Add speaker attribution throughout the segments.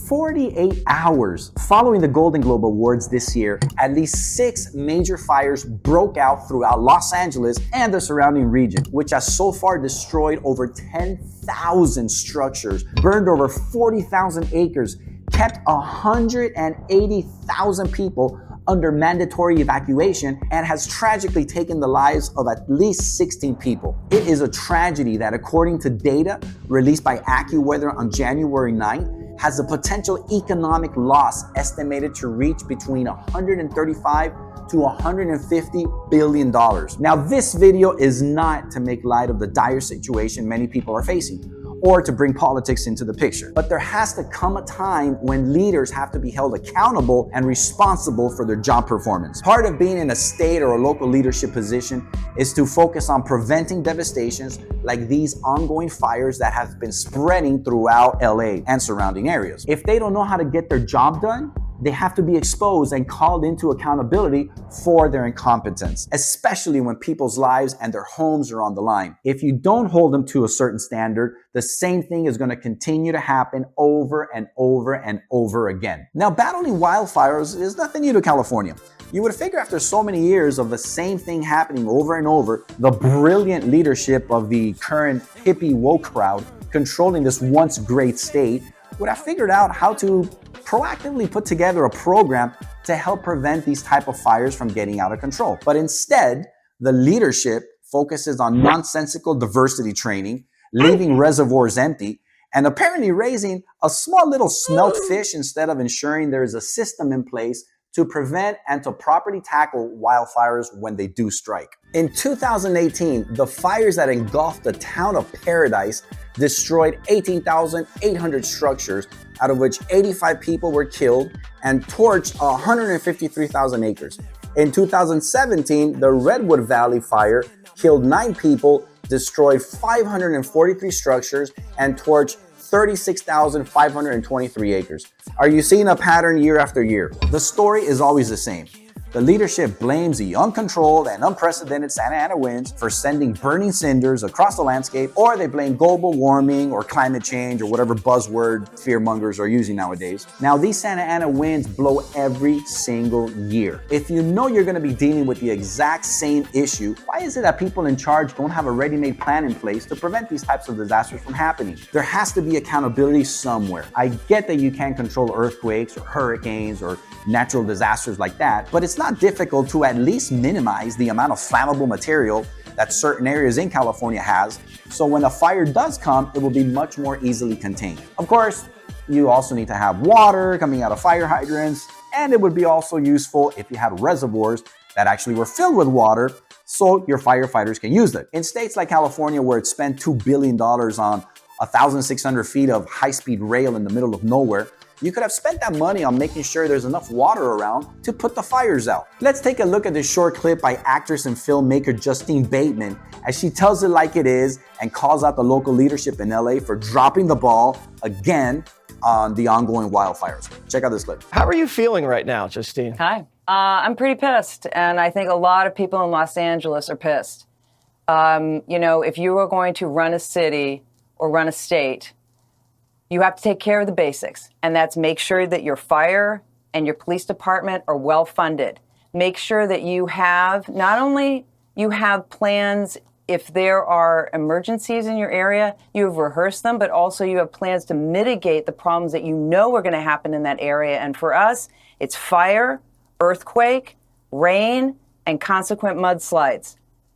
Speaker 1: 48 hours following the Golden Globe Awards this year, at least 6 major fires broke out throughout Los Angeles and the surrounding region, which has so far destroyed over 10,000 structures, burned over 40,000 acres, kept 180,000 people under mandatory evacuation, and has tragically taken the lives of at least 16 people. It is a tragedy that, according to data released by AccuWeather on January 9th, has a potential economic loss estimated to reach between $135 to $150 billion. Now, this video is not to make light of the dire situation many people are facing, or to bring politics into the picture. But there has to come a time when leaders have to be held accountable and responsible for their job performance. Part of being in a state or a local leadership position is to focus on preventing devastations like these ongoing fires that have been spreading throughout LA and surrounding areas. If they don't know how to get their job done, they have to be exposed and called into accountability for their incompetence, especially when people's lives and their homes are on the line. If you don't hold them to a certain standard, the same thing is going to continue to happen over and over and over again. Now, battling wildfires is nothing new to California. You would figure after so many years of the same thing happening over and over, the brilliant leadership of the current hippie woke crowd controlling this once great state would have figured out how to proactively put together a program to help prevent these type of fires from getting out of control. But instead, the leadership focuses on nonsensical diversity training, leaving reservoirs empty, and apparently raising a small little smelt fish instead of ensuring there is a system in place to prevent and to properly tackle wildfires when they do strike. In 2018, the fires that engulfed the town of Paradise destroyed 18,800 structures, out of which 85 people were killed, and torched 153,000 acres. In 2017, the Redwood Valley fire killed 9 people, destroyed 543 structures, and torched 36,523 acres. Are you seeing a pattern year after year? The story is always the same. The leadership blames the uncontrolled and unprecedented Santa Ana winds for sending burning cinders across the landscape, or they blame global warming or climate change or whatever buzzword fearmongers are using nowadays. Now, these Santa Ana winds blow every single year. If you know you're going to be dealing with the exact same issue, why is it that people in charge don't have a ready-made plan in place to prevent these types of disasters from happening? There has to be accountability somewhere. I get that you can't control earthquakes or hurricanes or natural disasters like that, but it's not difficult to at least minimize the amount of flammable material that certain areas in California has, so when a fire does come, it will be much more easily contained. Of course, you also need to have water coming out of fire hydrants, and it would be also useful if you had reservoirs that actually were filled with water so your firefighters can use it. In states like California, where it spent $2 billion on 1,600 feet of high-speed rail in the middle of nowhere, you could have spent that money on making sure there's enough water around to put the fires out. Let's take a look at this short clip by actress and filmmaker Justine Bateman as she tells it like it is and calls out the local leadership in LA for dropping the ball again on the ongoing wildfires. Check out this clip.
Speaker 2: How are you feeling right now, Justine?
Speaker 3: Hi. I'm pretty pissed, and I think a lot of people in Los Angeles are pissed. If you are going to run a city or run a state, you have to take care of the basics, and that's make sure that your fire and your police department are well funded. Make sure that you have, not only you have plans if there are emergencies in your area, you have rehearsed them, but also you have plans to mitigate the problems that you know are going to happen in that area. And for us, it's fire, earthquake, rain, and consequent mudslides.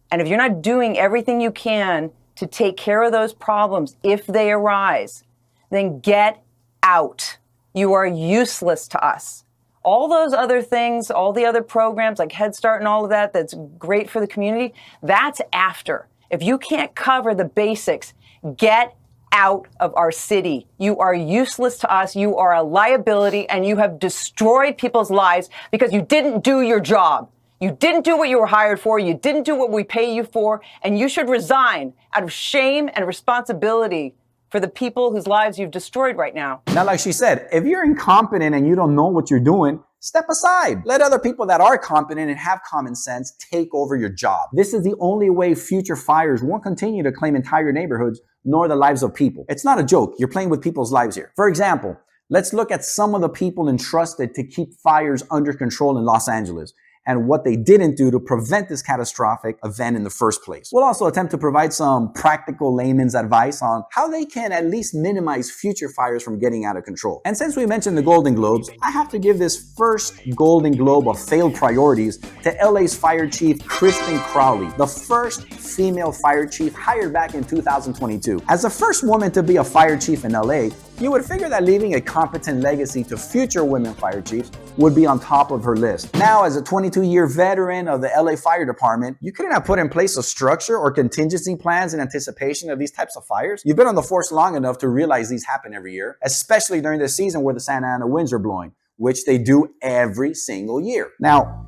Speaker 3: And if you're not doing everything you can to take care of those problems if they arise, then get out. You are useless to us. All those other things, all the other programs like Head Start and all of that, that's great for the community, that's after. If you can't cover the basics, get out of our city. You are useless to us. You are a liability, and you have destroyed people's lives because you didn't do your job. You didn't do what you were hired for. You didn't do what we pay you for, and you should resign out of shame and responsibility for the people whose lives you've destroyed right now.
Speaker 1: Now, like she said, if you're incompetent and you don't know what you're doing, step aside. Let other people that are competent and have common sense take over your job. This is the only way future fires won't continue to claim entire neighborhoods nor the lives of people. It's not a joke. You're playing with people's lives here. For example, Let's look at some of the people entrusted to keep fires under control in Los Angeles and what they didn't do to prevent this catastrophic event in the first place. We'll also attempt to provide some practical layman's advice on how they can at least minimize future fires from getting out of control. And since we mentioned the Golden Globes, I have to give this first Golden Globe of failed priorities to LA's fire chief, Kristen Crowley, the first female fire chief hired back in 2022. As the first woman to be a fire chief in LA, you would figure that leaving a competent legacy to future women fire chiefs would be on top of her list. Now, as a 22-year veteran of the LA Fire Department, you couldn't have put in place a structure or contingency plans in anticipation of these types of fires. You've been on the force long enough to realize these happen every year, especially during the season where the Santa Ana winds are blowing, which they do every single year. Now,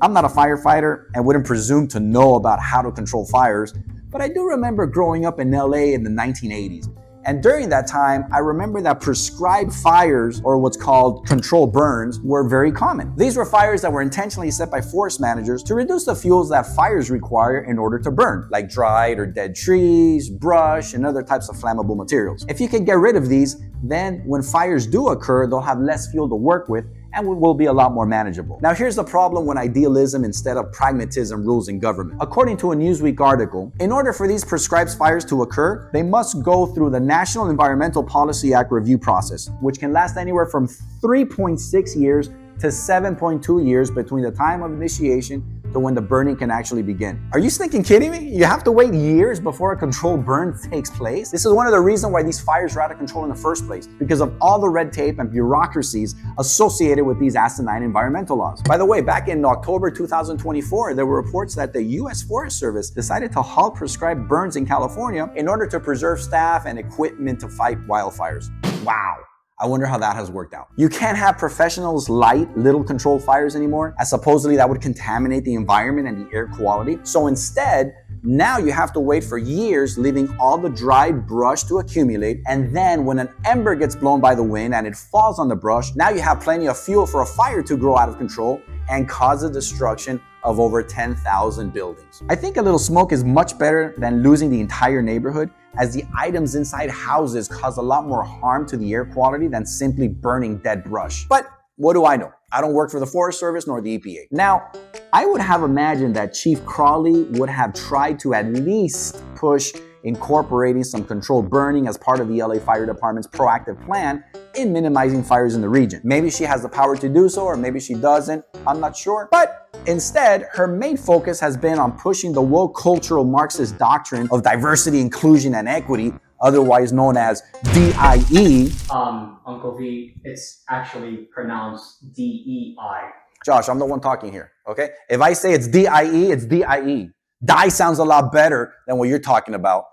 Speaker 1: I'm not a firefighter and wouldn't presume to know about how to control fires, but I do remember growing up in LA in the 1980s. And during that time, I remember that prescribed fires, or what's called controlled burns, were very common. These were fires that were intentionally set by forest managers to reduce the fuels that fires require in order to burn, like dried or dead trees, brush, and other types of flammable materials. If you can get rid of these, then when fires do occur, they'll have less fuel to work with and will be a lot more manageable. Now, here's the problem when idealism instead of pragmatism rules in government. According to a Newsweek article, in order for these prescribed fires to occur, they must go through the National Environmental Policy Act review process, which can last anywhere from 3.6 years to 7.2 years between the time of initiation to when the burning can actually begin. Are you stinking kidding me? You have to wait years before a controlled burn takes place? This is one of the reasons why these fires are out of control in the first place, because of all the red tape and bureaucracies associated with these asinine environmental laws. By the way, back in October 2024, there were reports that the U.S. Forest Service decided to halt prescribed burns in California in order to preserve staff and equipment to fight wildfires. Wow. I wonder how that has worked out. You can't have professionals light little controlled fires anymore, as supposedly that would contaminate the environment and the air quality. So instead, now you have to wait for years, leaving all the dried brush to accumulate. And then when an ember gets blown by the wind and it falls on the brush, now you have plenty of fuel for a fire to grow out of control and cause the destruction of over 10,000 buildings. I think a little smoke is much better than losing the entire neighborhood, as the items inside houses cause a lot more harm to the air quality than simply burning dead brush. But what do I know? I don't work for the Forest Service nor the EPA. Now, I would have imagined that Chief Crawley would have tried to at least push incorporating some controlled burning as part of the LA Fire Department's proactive plan in minimizing fires in the region. Maybe she has the power to do so, or maybe she doesn't. I'm not sure. But instead, her main focus has been on pushing the woke cultural Marxist doctrine of diversity, inclusion, and equity, otherwise known as DIE.
Speaker 4: Uncle V, it's actually pronounced DEI.
Speaker 1: Josh, I'm the one talking here, okay? If I say it's DIE, it's DIE. Die sounds a lot better than what you're talking about.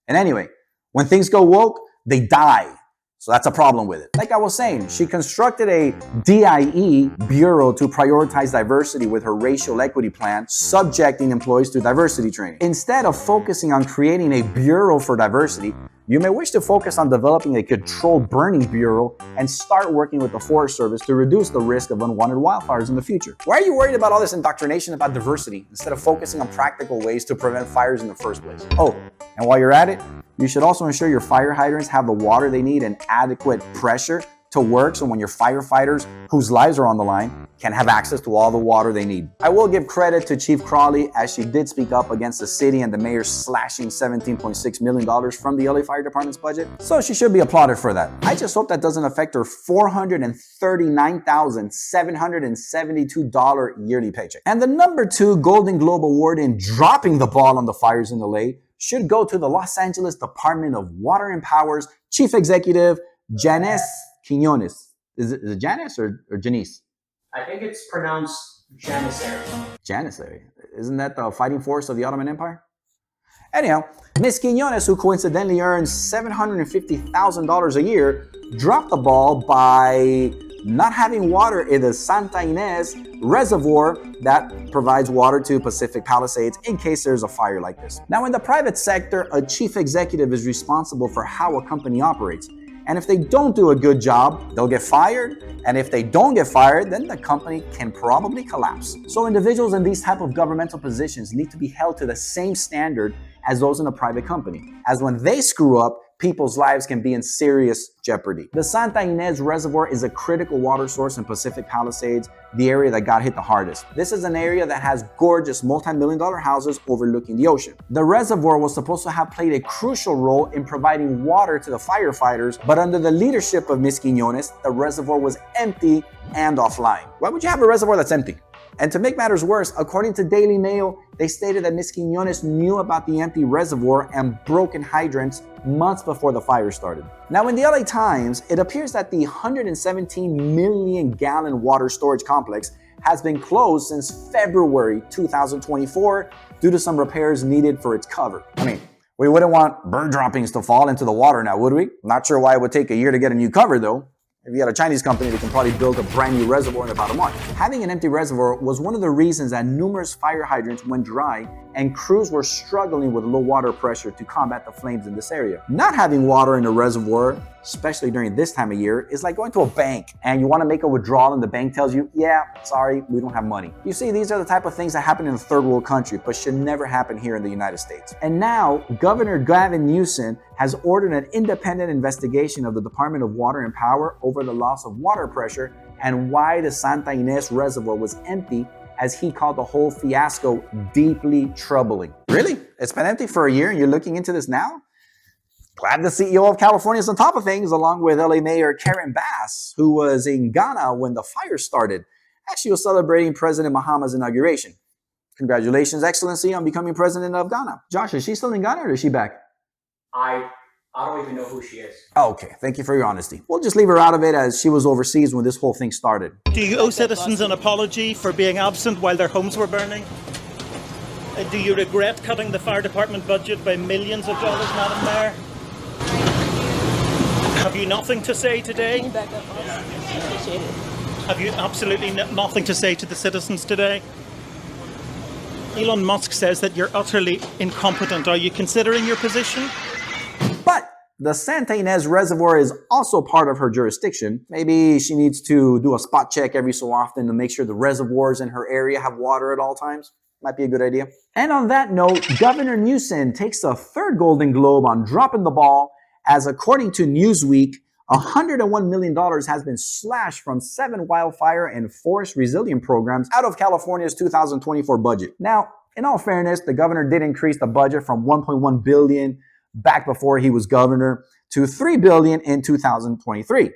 Speaker 1: And anyway, when things go woke, they die. So that's a problem with it. Like I was saying, she constructed a DIE bureau to prioritize diversity with her racial equity plan, subjecting employees to diversity training. Instead of focusing on creating a bureau for diversity, you may wish to focus on developing a controlled burning bureau and start working with the Forest Service to reduce the risk of unwanted wildfires in the future. Why are you worried about all this indoctrination about diversity instead of focusing on practical ways to prevent fires in the first place? Oh, and while you're at it, you should also ensure your fire hydrants have the water they need and adequate pressure to work, so when your firefighters, whose lives are on the line, can have access to all the water they need. I will give credit to Chief Crawley, as she did speak up against the city and the mayor slashing $17.6 million from the LA Fire Department's budget, so she should be applauded for that. I just hope that doesn't affect her $439,772 yearly paycheck. And the number 2 Golden Globe Award in dropping the ball on the fires in LA should go to the Los Angeles Department of Water and Power's Chief Executive, Janice Quiñones. Is it Janice or Janice?
Speaker 4: I think it's pronounced Janissary.
Speaker 1: Janissary. Isn't that the fighting force of the Ottoman Empire? Anyhow, Ms. Quiñones, who coincidentally earns $750,000 a year, dropped the ball by not having water in the Santa Ynez reservoir that provides water to Pacific Palisades in case there's a fire like this. Now, in the private sector, a chief executive is responsible for how a company operates. And if they don't do a good job, they'll get fired. And if they don't get fired, then the company can probably collapse. So individuals in these type of governmental positions need to be held to the same standard as those in a private company. As when they screw up, people's lives can be in serious jeopardy. The Santa Ynez Reservoir is a critical water source in Pacific Palisades, the area that got hit the hardest. This is an area that has gorgeous multi-million-dollar houses overlooking the ocean. The reservoir was supposed to have played a crucial role in providing water to the firefighters, but under the leadership of Ms. Quiñones, the reservoir was empty and offline. Why would you have a reservoir that's empty? And to make matters worse, according to Daily Mail, they stated that Ms. Quiñones knew about the empty reservoir and broken hydrants months before the fire started. Now, in the LA Times, it appears that the 117 million gallon water storage complex has been closed since February 2024 due to some repairs needed for its cover. I mean, we wouldn't want bird droppings to fall into the water now, would we? Not sure why it would take a year to get a new cover though. If you had a Chinese company, they can probably build a brand new reservoir in about a month. Having an empty reservoir was one of the reasons that numerous fire hydrants went dry and crews were struggling with low water pressure to combat the flames in this area. Not having water in a reservoir, especially during this time of year, is like going to a bank and you want to make a withdrawal and the bank tells you, yeah, sorry, we don't have money. You see, these are the type of things that happen in a third world country, but should never happen here in the United States. And now, Governor Gavin Newsom has ordered an independent investigation of the Department of Water and Power over the loss of water pressure and why the Santa Ynez Reservoir was empty, as he called the whole fiasco deeply troubling. Really? It's been empty for a year and you're looking into this now? Glad the CEO of California is on top of things, along with LA Mayor Karen Bass, who was in Ghana when the fire started, as she was celebrating President Mahama's inauguration. Congratulations, Excellency, on becoming president of Ghana. Josh, is she still in Ghana or is she back?
Speaker 4: I don't even know who she is.
Speaker 1: Oh, okay, thank you for your honesty. We'll just leave her out of it as she was overseas when this whole thing started.
Speaker 5: Do you owe citizens an apology for being absent while their homes were burning? Do you regret cutting the fire department budget by millions of dollars, Madam Mayor? Have you nothing to say today?
Speaker 6: Can you back up, please? Appreciate it.
Speaker 5: Have you absolutely nothing to say to the citizens today? Elon Musk says that you're utterly incompetent. Are you considering your position?
Speaker 1: But the Santa Ynez Reservoir is also part of her jurisdiction. Maybe she needs to do a spot check every so often to make sure the reservoirs in her area have water at all times. Might be a good idea. And on that note, Governor Newsom takes a third Golden Globe on dropping the ball, as according to Newsweek, $101 million has been slashed from 7 wildfire and forest resilient programs out of California's 2024 budget. Now, in all fairness, the governor did increase the budget from $1.1 billion back before he was governor to $3 billion in 2023.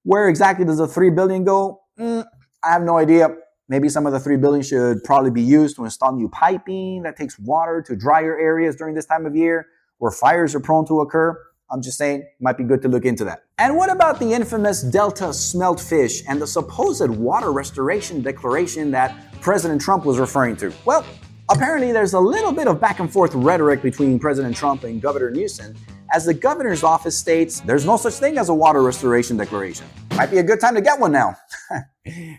Speaker 1: Where exactly does the $3 billion go? I have no idea. Maybe some of the $3 billion should probably be used to install new piping that takes water to drier areas during this time of year where fires are prone to occur. I'm just saying, might be good to look into that. And what about the infamous Delta smelt fish and the supposed water restoration declaration that President Trump was referring to? Well, apparently there's a little bit of back and forth rhetoric between President Trump and Governor Newsom, as the governor's office states there's no such thing as a water restoration declaration. Might be a good time to get one now.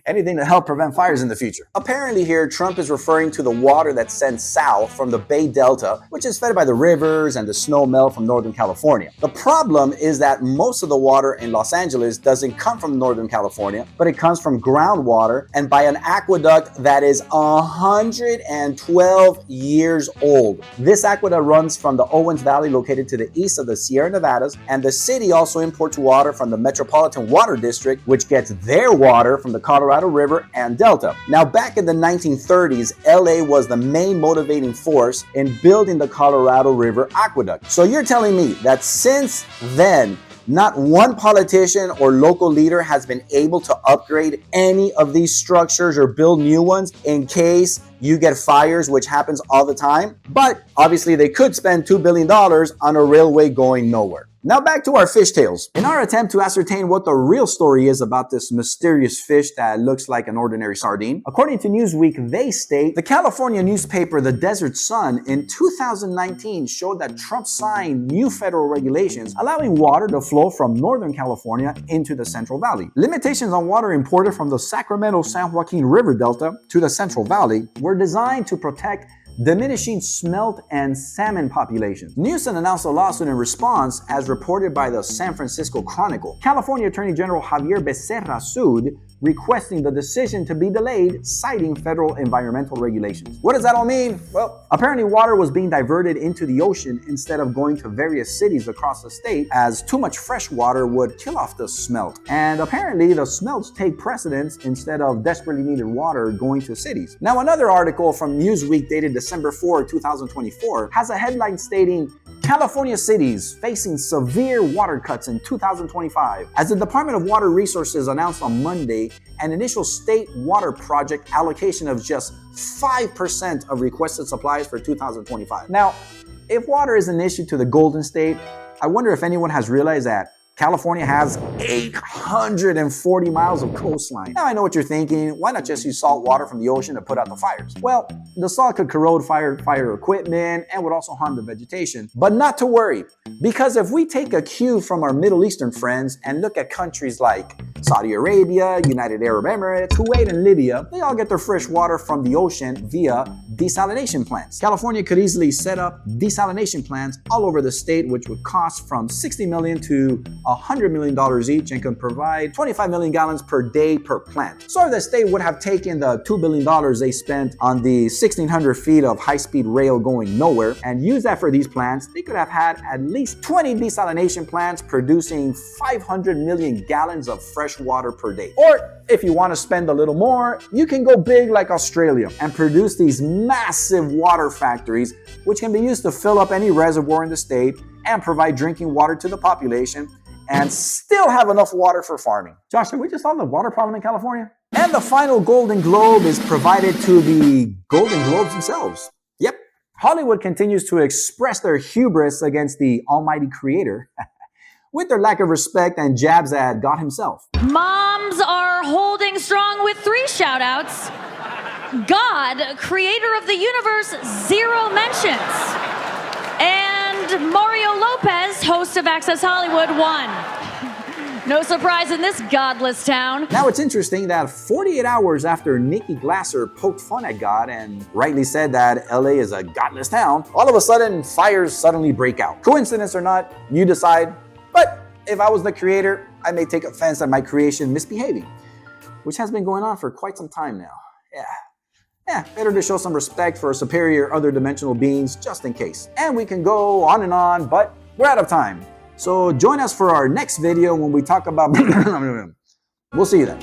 Speaker 1: Anything to help prevent fires in the future. Apparently here, Trump is referring to the water that sends south from the Bay Delta, which is fed by the rivers and the snow melt from Northern California. The problem is that most of the water in Los Angeles doesn't come from Northern California, but it comes from groundwater and by an aqueduct that is 112 years old. This aqueduct runs from the Owens Valley located to the east of the Sierra Nevadas, and the city also imports water from the Metropolitan Water District, which gets their water from the Colorado River and Delta. Now, back in the 1930s, LA was the main motivating force in building the Colorado River aqueduct. So you're telling me that since then, not one politician or local leader has been able to upgrade any of these structures or build new ones in case you get fires, which happens all the time. But obviously they could spend $2 billion on a railway going nowhere. Now back to our fishtails. In our attempt to ascertain what the real story is about this mysterious fish that looks like an ordinary sardine, according to Newsweek, they state the California newspaper The Desert Sun in 2019 showed that Trump signed new federal regulations allowing water to flow from Northern California into the Central Valley. Limitations on water imported from the Sacramento-San Joaquin River Delta to the Central Valley were designed to protect diminishing smelt and salmon populations. Newsom announced a lawsuit in response, as reported by the San Francisco Chronicle. California Attorney General Javier Becerra sued requesting the decision to be delayed, citing federal environmental regulations. What does that all mean? Well, apparently water was being diverted into the ocean instead of going to various cities across the state, as too much fresh water would kill off the smelt. And apparently the smelts take precedence instead of desperately needed water going to cities. Now, another article from Newsweek dated December 4, 2024 has a headline stating, California cities facing severe water cuts in 2025. As the Department of Water Resources announced on Monday, an initial state water project allocation of just 5% of requested supplies for 2025. Now, if water is an issue to the Golden State, I wonder if anyone has realized that California has 840 miles of coastline. Now I know what you're thinking, why not just use salt water from the ocean to put out the fires? Well, the salt could corrode fire equipment and would also harm the vegetation. But not to worry, because if we take a cue from our Middle Eastern friends and look at countries like Saudi Arabia, United Arab Emirates, Kuwait, and Libya, they all get their fresh water from the ocean via desalination plants. California could easily set up desalination plants all over the state, which would cost from $60 million to $100 million each and can provide 25 million gallons per day per plant. So the state would have taken the $2 billion they spent on the 1,600 feet of high-speed rail going nowhere and used that for these plants, they could have had at least 20 desalination plants producing 500 million gallons of fresh water per day. Or if you want to spend a little more, you can go big like Australia and produce these massive water factories which can be used to fill up any reservoir in the state and provide drinking water to the population and still have enough water for farming. Josh, did we just solve the water problem in California? And the final Golden Globe is provided to the Golden Globes themselves. Yep, Hollywood continues to express their hubris against the almighty creator with their lack of respect and jabs at God himself.
Speaker 7: Moms are holding strong with 3 shout-outs. God, creator of the universe, 0 mentions. And Mario Lopez, host of Access Hollywood, 1. No surprise in this godless town.
Speaker 1: Now it's interesting that 48 hours after Nikki Glasser poked fun at God and rightly said that LA is a godless town, all of a sudden fires suddenly break out. Coincidence or not, you decide. But if I was the creator, I may take offense at my creation misbehaving, which has been going on for quite some time now. Yeah, better to show some respect for superior other dimensional beings just in case. And we can go on, but we're out of time. So join us for our next video when we talk about... We'll see you then.